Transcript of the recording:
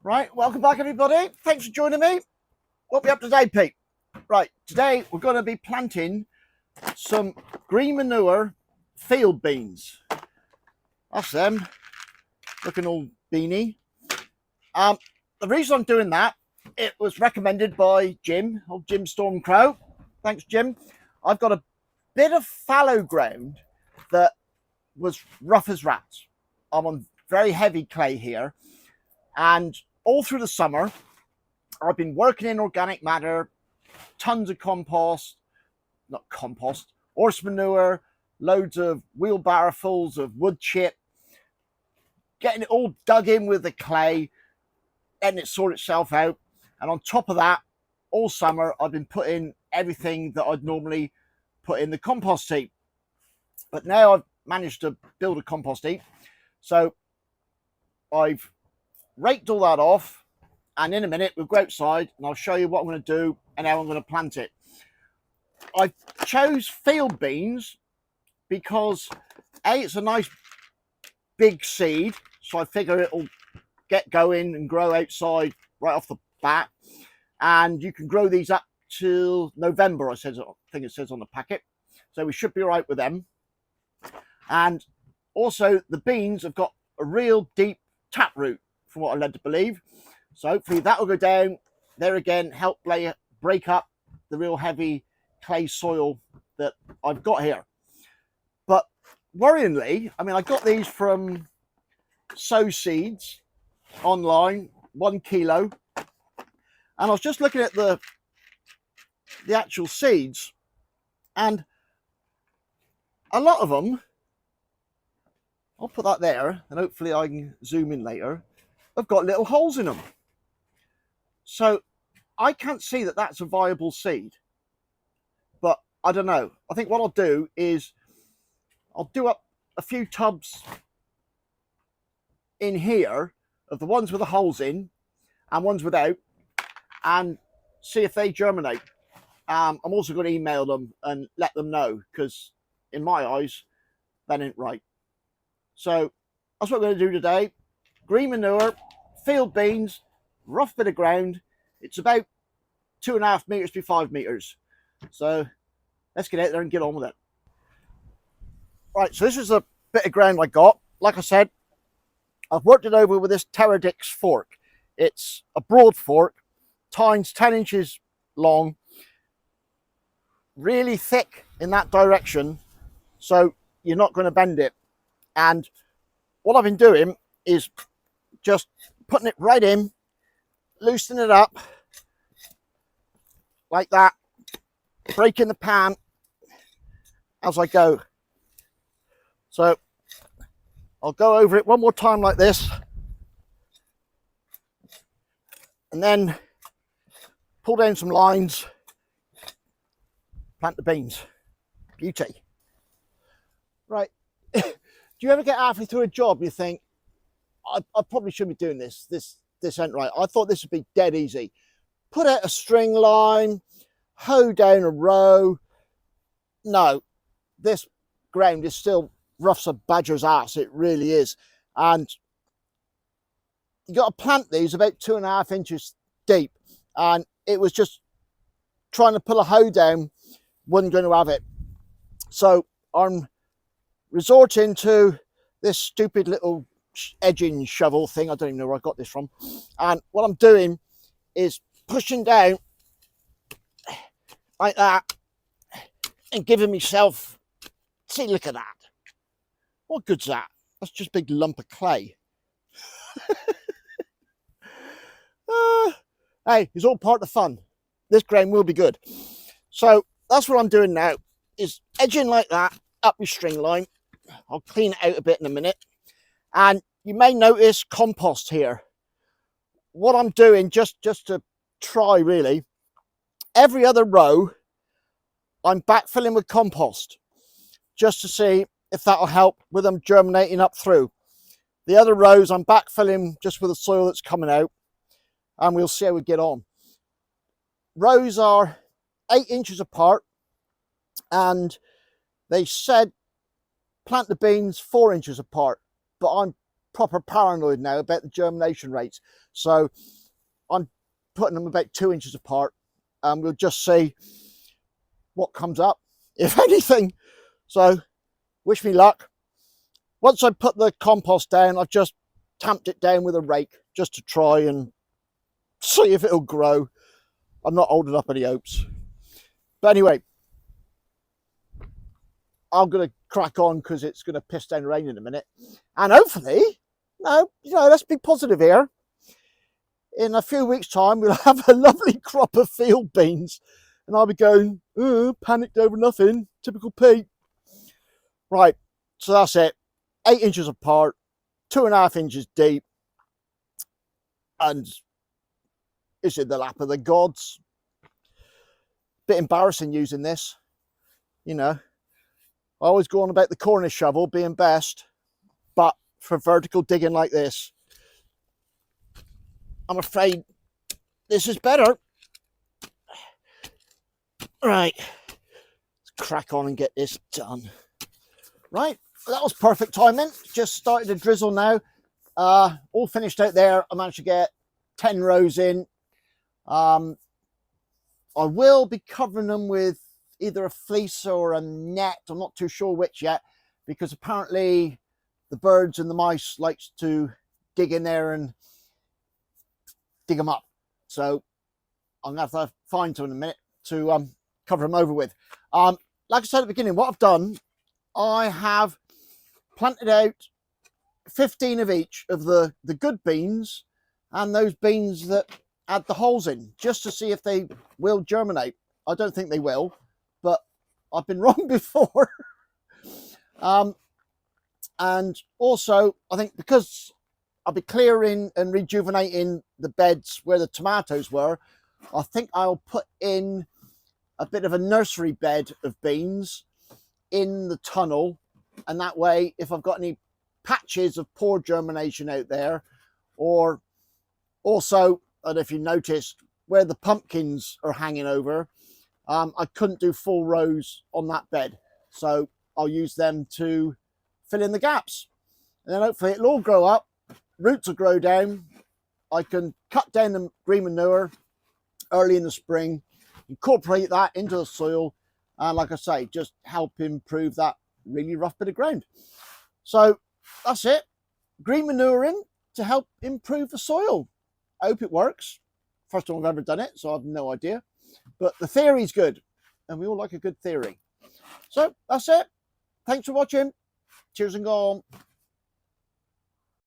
Right, welcome back everybody. Thanks for joining me. What we up today, Pete? Right, today we're going to be planting some green manure field beans. That's them, looking all beanie. The reason I'm doing that, it was recommended by Jim, old Jim Stormcrow. Thanks, Jim. I've got a bit of fallow ground that was rough as rats. I'm on very heavy clay here, and all through the summer, I've been working in organic matter, tons of horse manure, loads of wheelbarrowfuls of wood chip, getting it all dug in with the clay, letting it sort itself out. And on top of that, all summer, I've been putting everything that I'd normally put in the compost heap. But now I've managed to build a compost heap. So I've raked all that off, and in a minute we'll go outside and I'll show you what I'm going to do and how I'm going to plant it. I chose field beans because it's a nice big seed, so I figure it'll get going and grow outside right off the bat, and you can grow these up till November, I think it says on the packet, so we should be all right with them. And also the beans have got a real deep tap root, from what I'm led to believe, so hopefully that will go down there again, help break up the real heavy clay soil that I've got here. But worryingly, I mean, I got these from Sow Seeds online, 1 kilo, and I was just looking at the actual seeds, and a lot of them, I'll put that there and hopefully I can zoom in later, have got little holes in them. So I can't see that that's a viable seed, but I don't know. I think what I'll do is I'll do up a few tubs in here of the ones with the holes in and ones without, and see if they germinate. I'm also going to email them and let them know, because in my eyes that ain't right. So that's what we're going to do today. Green manure, field beans, rough bit of ground. It's about 2.5 meters to 5 meters. So let's get out there and get on with it. Right, so this is a bit of ground I got. Like I said, I've worked it over with this Teradix fork. It's a broad fork, tines 10 inches long, really thick in that direction, so you're not going to bend it. And what I've been doing is just putting it right in, loosening it up like that, breaking the pan as I go. So I'll go over it one more time like this, and then pull down some lines, plant the beans. Beauty. Right. Do you ever get halfway through a job and you think, I probably shouldn't be doing this. This ain't right. I thought this would be dead easy. Put out a string line, hoe down a row. No, this ground is still rough as a badger's ass. It really is. And you got to plant these about 2.5 inches deep. And it was just trying to pull a hoe down, wasn't going to have it. So I'm resorting to this stupid little edging shovel thing. I don't even know where I got this from. And what I'm doing is pushing down like that and giving myself, see, look at that. What good's that? That's just a big lump of clay. Hey, it's all part of the fun. This ground will be good. So that's what I'm doing now, is edging like that up my string line. I'll clean it out a bit in a minute. And you may notice compost here. What I'm doing, just to try really, every other row I'm backfilling with compost, just to see if that'll help with them germinating up through. The other rows I'm backfilling just with the soil that's coming out, and we'll see how we get on. Rows are 8 inches apart, and they said plant the beans 4 inches apart, but I'm proper paranoid now about the germination rates. So I'm putting them about 2 inches apart, and we'll just see what comes up, if anything. So wish me luck. Once I put the compost down, I've just tamped it down with a rake just to try and see if it'll grow. I'm not holding up any hopes. But anyway, I'm going to crack on because it's going to piss down rain in a minute. And hopefully, let's be positive here. In a few weeks' time, we'll have a lovely crop of field beans. And I'll be going, panicked over nothing. Typical Pete. Right, so that's it. 8 inches apart, 2.5 inches deep. And it's in the lap of the gods. Bit embarrassing using this. I always go on about the Cornish shovel being best, but for vertical digging like this, I'm afraid this is better. Right, let's crack on and get this done. Right, that was perfect timing. Just started to drizzle now. All finished out there. I managed to get 10 rows in. I will be covering them with either a fleece or a net. I'm not too sure which yet, because apparently the birds and the mice likes to dig in there and dig them up. So I'm gonna have to find some in a minute to cover them over with. Like I said at the beginning, what I've done, I have planted out 15 of each of the good beans and those beans that had the holes in, just to see if they will germinate. I don't think they will, but I've been wrong before. And also, I think because I'll be clearing and rejuvenating the beds where the tomatoes were, I think I'll put in a bit of a nursery bed of beans in the tunnel. And that way, if I've got any patches of poor germination out there, or also, and if you noticed, where the pumpkins are hanging over, I couldn't do full rows on that bed. So I'll use them to fill in the gaps. And then hopefully it'll all grow up, roots will grow down. I can cut down the green manure early in the spring, incorporate that into the soil, and like I say, just help improve that really rough bit of ground. So that's it. Green manuring to help improve the soil. I hope it works. First time I've ever done it, so I have no idea. But the theory's good, and we all like a good theory. So that's it. Thanks for watching. Cheers and go on.